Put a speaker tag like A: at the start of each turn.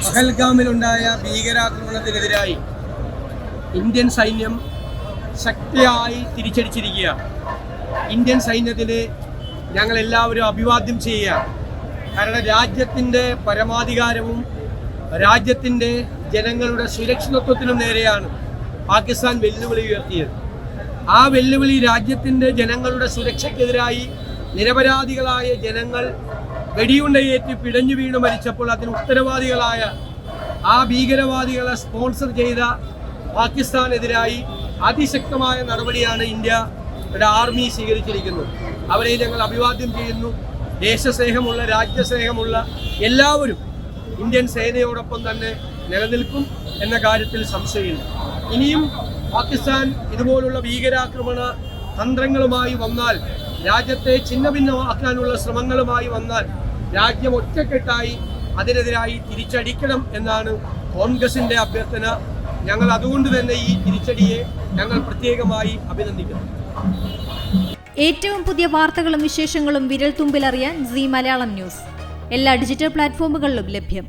A: പഹൽഗാമിലുണ്ടായ ഭീകരാക്രമണത്തിനെതിരായി Indian സൈന്യം ശക്തിയായി തിരിച്ചടിച്ചിരിക്കുക. Indian സൈന്യത്തിന് ഞങ്ങളെല്ലാവരും അഭിവാദ്യം ചെയ്യുക. കാരണം രാജ്യത്തിൻ്റെ പരമാധികാരവും രാജ്യത്തിൻ്റെ ജനങ്ങളുടെ സുരക്ഷിതത്വത്തിനും നേരെയാണ് പാകിസ്ഥാൻ വെല്ലുവിളി ഉയർത്തിയത്. ആ വെല്ലുവിളി രാജ്യത്തിൻ്റെ ജനങ്ങളുടെ സുരക്ഷയ്ക്കെതിരായി നിരപരാധികളായ ജനങ്ങൾ വെടിയുണ്ടയേറ്റ് പിടഞ്ഞു വീണ് മരിച്ചപ്പോൾ അതിന് ഉത്തരവാദികളായ ആ ഭീകരവാദികളെ സ്പോൺസർ ചെയ്ത പാകിസ്ഥാനെതിരായി അതിശക്തമായ നടപടിയാണ് ഇന്ത്യയുടെ ആർമി സ്വീകരിച്ചിരിക്കുന്നത്. അവരെ ഞങ്ങൾ അഭിവാദ്യം ചെയ്യുന്നു. ദേശസ്നേഹമുള്ള രാജ്യസ്നേഹമുള്ള എല്ലാവരും ഇന്ത്യൻ സേനയോടൊപ്പം തന്നെ നിലനിൽക്കും എന്ന കാര്യത്തിൽ സംശയമില്ല. ഇനിയും പാകിസ്ഥാൻ ഇതുപോലുള്ള ഭീകരാക്രമണ തന്ത്രങ്ങളുമായി വന്നാൽ, രാജ്യത്തെ ഛിന്നഭിന്നമാക്കാനുള്ള ശ്രമങ്ങളുമായി വന്നാൽ രാജ്യം ഒറ്റക്കെട്ടായി അതിനെതിരായി തിരിച്ചടിക്കണം എന്നാണ് കോൺഗ്രസിൻ്റെ അഭ്യർത്ഥന. ഞങ്ങൾ അതുകൊണ്ട് തന്നെ ഈ തിരിച്ചടിയെ ഞങ്ങൾ പ്രത്യേകമായി അഭിനന്ദിക്കുന്നു.
B: ഏറ്റവും പുതിയ വാർത്തകളും വിശേഷങ്ങളും വിരൽ തുമ്പിലറിയാൻ സീ മലയാളം ന്യൂസ് എല്ലാ ഡിജിറ്റൽ പ്ലാറ്റ്ഫോമുകളിലും ലഭ്യം.